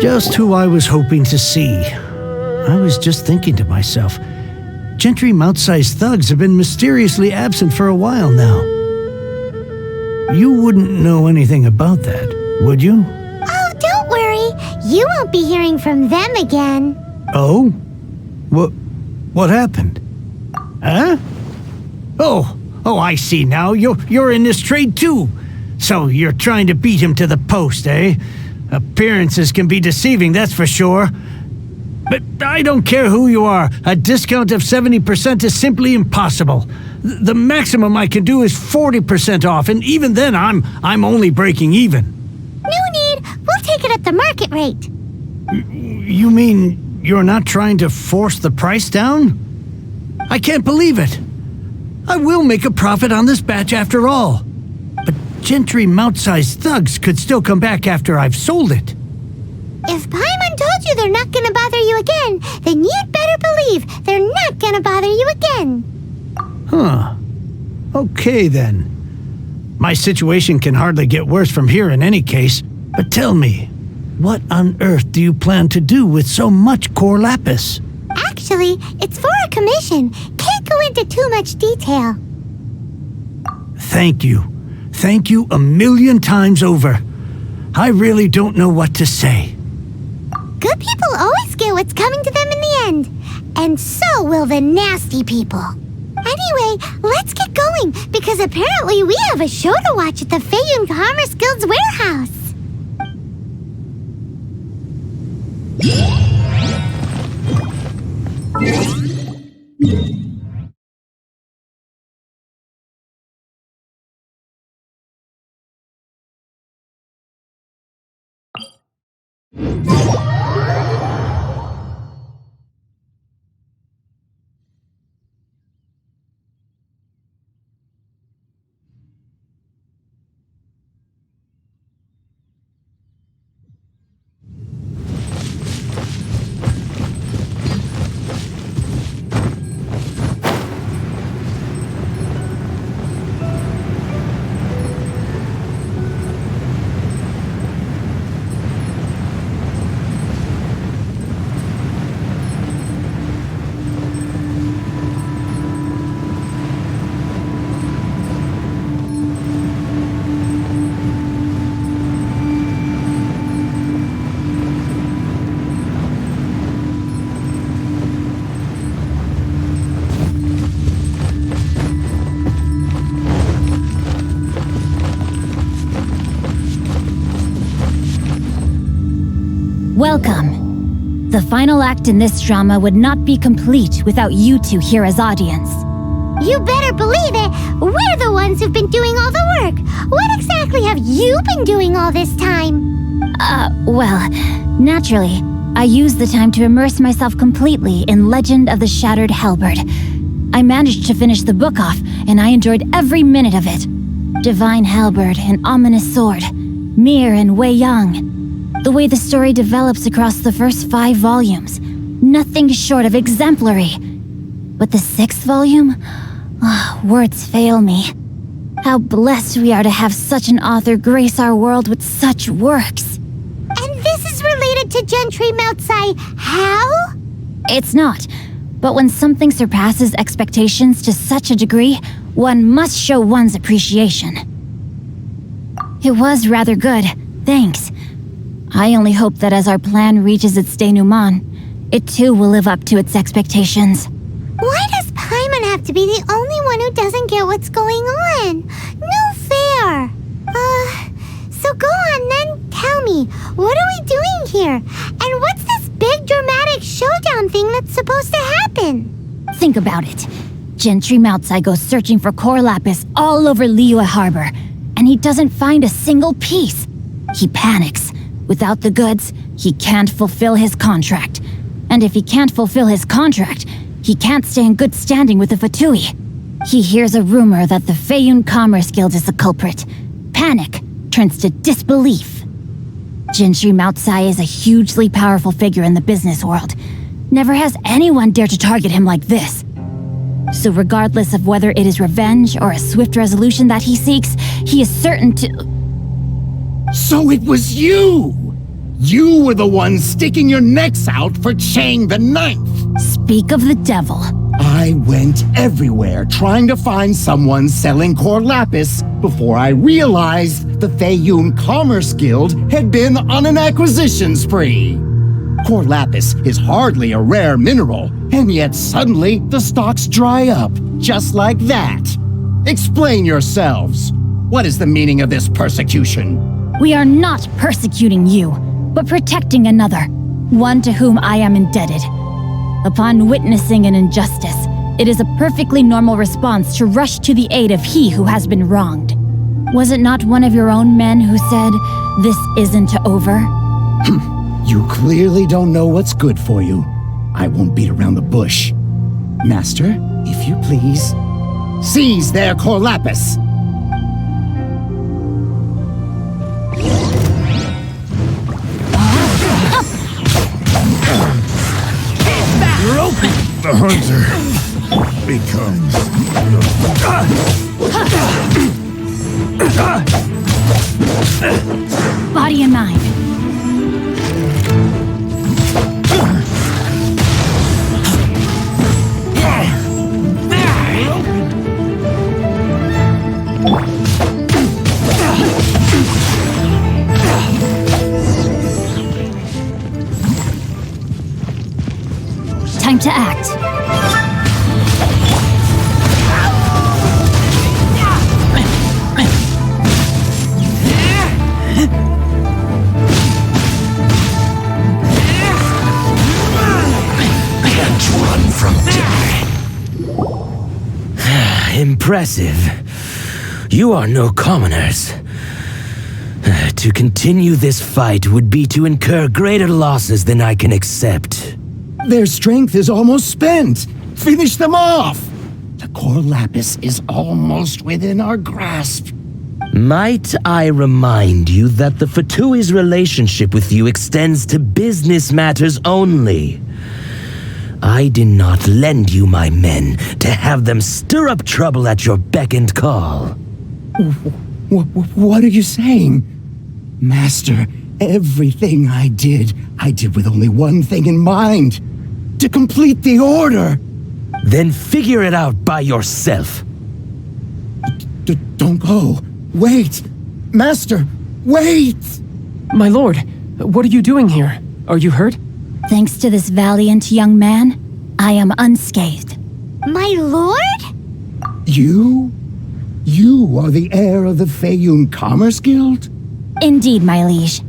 Just who I was hoping to see. I was just thinking to myself, gentry mount-sized thugs have been mysteriously absent for a while now. You wouldn't know anything about that, would you? Oh, don't worry. You won't be hearing from them again. Oh? What happened? Huh? Oh, I see now. You're in this trade too. So you're trying to beat him to the post, eh? Appearances can be deceiving, that's for sure. But I don't care who you are. A discount of 70% is simply impossible. The maximum I can do is 40% off, and even then I'm only breaking even. No need. We'll take it at the market rate. You mean you're not trying to force the price down? I can't believe it. I will make a profit on this batch after all. But gentry mount-sized thugs could still come back after I've sold it. If Paimon told you they're not gonna bother you again, then you'd better believe they're not gonna bother you again. Huh. Okay then. My situation can hardly get worse from here in any case. But tell me, what on earth do you plan to do with so much core lapis? Actually, it's for a commission. Can't go into too much detail. Thank you. Thank you a million times over. I really don't know what to say. Good people always get what's coming to them in the end. And so will the nasty people. Anyway, let's get going, because apparently we have a show to watch at the Feiyun Commerce Guild's warehouse. Welcome. The final act in this drama would not be complete without you two here as audience. You better believe it. We're the ones who've been doing all the work. What exactly have you been doing all this time? Well, naturally, I used the time to immerse myself completely in Legend of the Shattered Halberd. I managed to finish the book off, and I enjoyed every minute of it. Divine Halberd, an ominous sword, Mir and Wei Yang. The way the story develops across the first 5 volumes, nothing short of exemplary. But the 6th volume? Words fail me. How blessed we are to have such an author grace our world with such works. And this is related to Gentry Moutsai how? It's not. But when something surpasses expectations to such a degree, one must show one's appreciation. It was rather good, thanks. I only hope that as our plan reaches its denouement, it too will live up to its expectations. Why does Paimon have to be the only one who doesn't get what's going on? No fair. So go on then, tell me, what are we doing here? And what's this big dramatic showdown thing that's supposed to happen? Think about it. Gentry Moutsai goes searching for core lapis all over Liyue Harbor, and he doesn't find a single piece. He panics. Without the goods, he can't fulfill his contract. And if he can't fulfill his contract, he can't stay in good standing with the Fatui. He hears a rumor that the Feiyun Commerce Guild is the culprit. Panic turns to disbelief. Gentry Moutsai is a hugely powerful figure in the business world. Never has anyone dared to target him like this. So regardless of whether it is revenge or a swift resolution that he seeks, he is certain to... So it was you! You were the one sticking your necks out for Chang the Ninth. Speak of the devil. I went everywhere trying to find someone selling core lapis before I realized the Feiyun Commerce Guild had been on an acquisition spree. Core lapis is hardly a rare mineral, and yet suddenly the stocks dry up, just like that. Explain yourselves. What is the meaning of this persecution? We are not persecuting you, but protecting another, one to whom I am indebted. Upon witnessing an injustice, it is a perfectly normal response to rush to the aid of he who has been wronged. Was it not one of your own men who said, "This isn't over"? You clearly don't know what's good for you. I won't beat around the bush. Master, if you please, seize their core lapis. The hunter becomes Body and mind. Time to act. can't run from death. Impressive. You are no commoners. To continue this fight would be to incur greater losses than I can accept. Their strength is almost spent. Finish them off. The core lapis is almost within our grasp. Might I remind you that the Fatui's relationship with you extends to business matters only? I did not lend you my men to have them stir up trouble at your beck and call. What are you saying? Master, everything I did with only one thing in mind. To complete the order. Then figure it out by yourself. Don't go. Wait. Master, wait! My lord, what are you doing here? Are you hurt? Thanks to this valiant young man, I am unscathed. My lord? You? You are the heir of the Feiyun Commerce Guild? Indeed, my liege.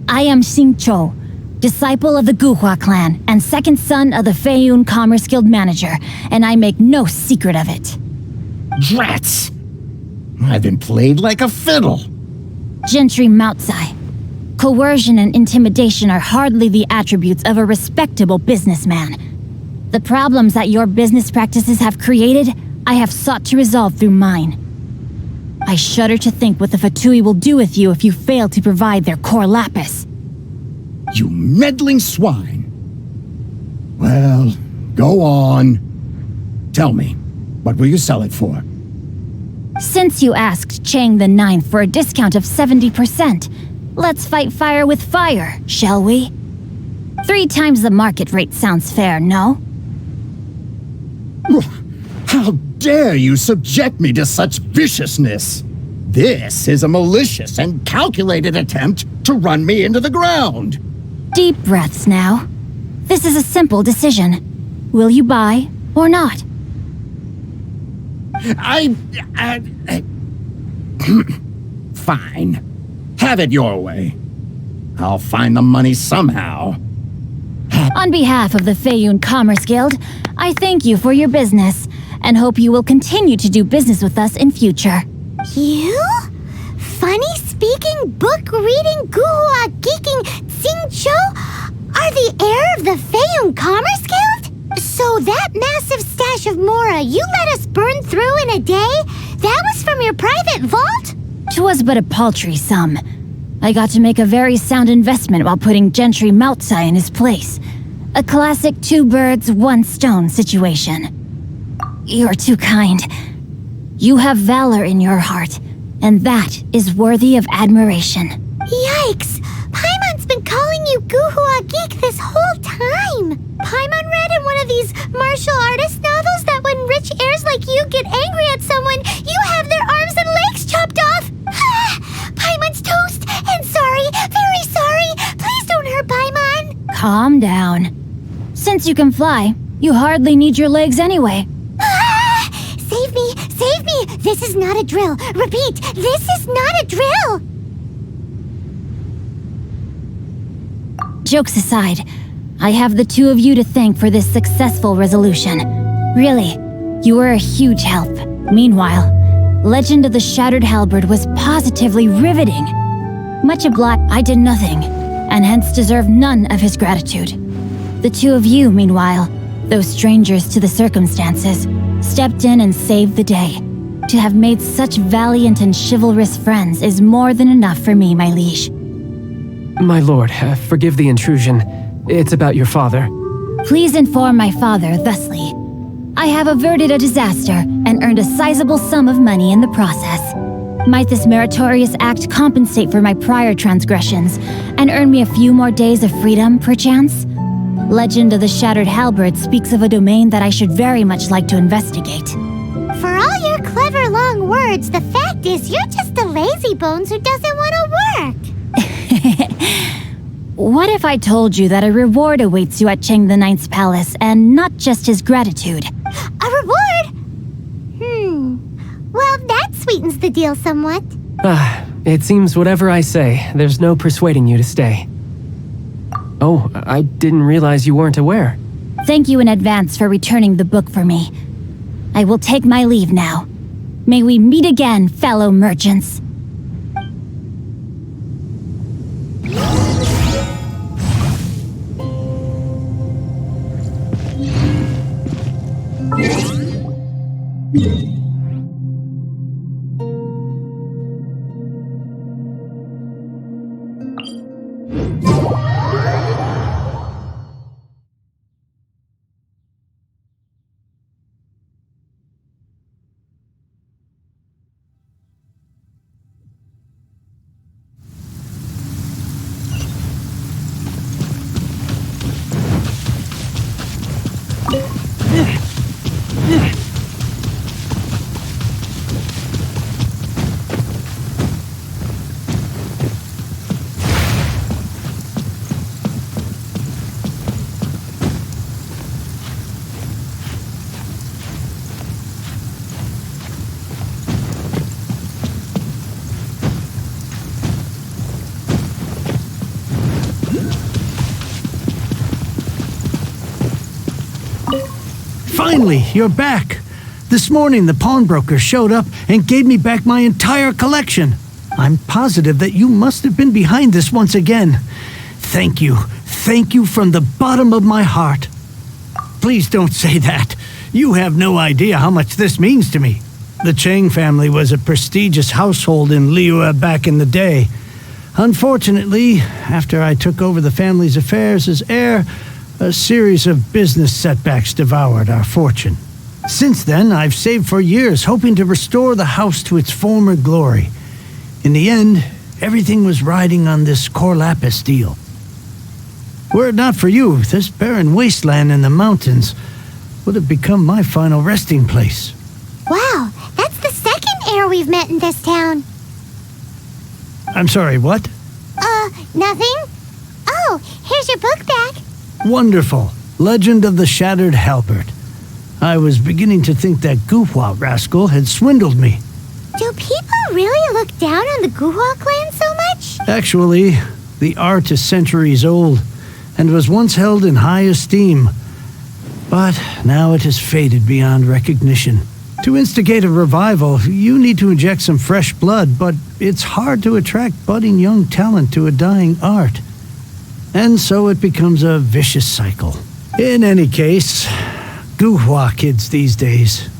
I am Xingqiu, disciple of the Guhua clan and second son of the Feiyun Commerce Guild manager, and I make no secret of it. Drats! I've been played like a fiddle. Gentry Moutsai. Coercion and intimidation are hardly the attributes of a respectable businessman. The problems that your business practices have created, I have sought to resolve through mine. I shudder to think what the Fatui will do with you if you fail to provide their core lapis. You meddling swine. Well, go on. Tell me, what will you sell it for? Since you asked Chang the Ninth for a discount of 70%, let's fight fire with fire, shall we? 3 times the market rate sounds fair, no? How dare you subject me to such viciousness? This is a malicious and calculated attempt to run me into the ground. Deep breaths now. This is a simple decision. Will you buy or not? Fine. Have it your way. I'll find the money somehow. On behalf of the Feiyun Commerce Guild, I thank you for your business and hope you will continue to do business with us in future. You? Funny speaking, book reading, guhua geeking Xingqiu are the heir of the Feiyun Commerce Guild? So that massive stash of Mora you let us burn through in a day? That was from your private vault? 'Twas but a paltry sum. I got to make a very sound investment while putting Gentry Moutsai in his place. A classic 2 birds, 1 stone situation. You're too kind. You have valor in your heart, and that is worthy of admiration. Yikes! Paimon's been calling Guhua geek this whole time. Paimon read in one of these martial artist novels that when rich heirs like you get angry at someone, you have their arms and legs chopped off. Paimon's toast, and sorry, very sorry. Please don't hurt Paimon. Calm down. Since you can fly, you hardly need your legs anyway. Save me, save me. This is not a drill. Repeat, this is not a drill. Jokes aside, I have the two of you to thank for this successful resolution. Really, you were a huge help. Meanwhile, Legend of the Shattered Halberd was positively riveting. Much obliged, I did nothing, and hence deserve none of his gratitude. The two of you, meanwhile, though strangers to the circumstances, stepped in and saved the day. To have made such valiant and chivalrous friends is more than enough for me, my liege. My lord, forgive the intrusion. It's about your father. Please inform my father thusly. I have averted a disaster and earned a sizable sum of money in the process. Might this meritorious act compensate for my prior transgressions and earn me a few more days of freedom, perchance? Legend of the Shattered Halberd speaks of a domain that I should very much like to investigate. For all your clever long words, the fact is you're just a lazy bones who doesn't want to work. What if I told you that a reward awaits you at Cheng the Ninth's palace, and not just his gratitude? A reward? Well, that sweetens the deal somewhat. It seems whatever I say, there's no persuading you to stay. Oh, I didn't realize you weren't aware. Thank you in advance for returning the book for me. I will take my leave now. May we meet again, fellow merchants. Finally, you're back. This morning, the pawnbroker showed up and gave me back my entire collection. I'm positive that you must have been behind this once again. Thank you. Thank you from the bottom of my heart. Please don't say that. You have no idea how much this means to me. The Chang family was a prestigious household in Liyue back in the day. Unfortunately, after I took over the family's affairs as heir, a series of business setbacks devoured our fortune. Since then, I've saved for years, hoping to restore the house to its former glory. In the end, everything was riding on this Corlapis deal. Were it not for you, this barren wasteland in the mountains would have become my final resting place. Wow, that's the second heir we've met in this town. I'm sorry, what? Nothing? Oh, here's your book back. Wonderful. Legend of the Shattered Halberd. I was beginning to think that Guhua rascal had swindled me. Do people really look down on the Guhua clan so much? Actually, the art is centuries old and was once held in high esteem. But now it has faded beyond recognition. To instigate a revival, you need to inject some fresh blood, but it's hard to attract budding young talent to a dying art. And so it becomes a vicious cycle. In any case, Guhua kids these days.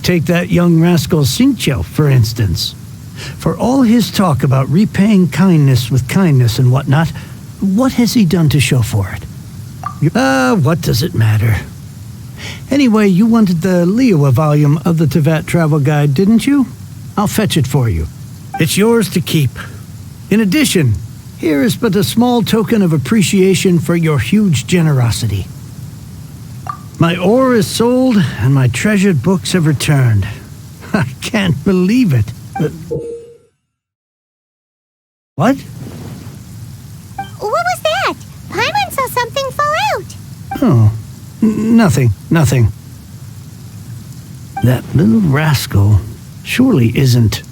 Take that young rascal Xingqiu, for instance. For all his talk about repaying kindness with kindness and whatnot, what has he done to show for it? What does it matter? Anyway, you wanted the Liyue volume of the Teyvat Travel Guide, didn't you? I'll fetch it for you. It's yours to keep. In addition, Here is but a small token of appreciation for your huge generosity. My ore is sold, and my treasured books have returned. I can't believe it. What? What was that? Paimon saw something fall out. Oh, nothing. That little rascal surely isn't...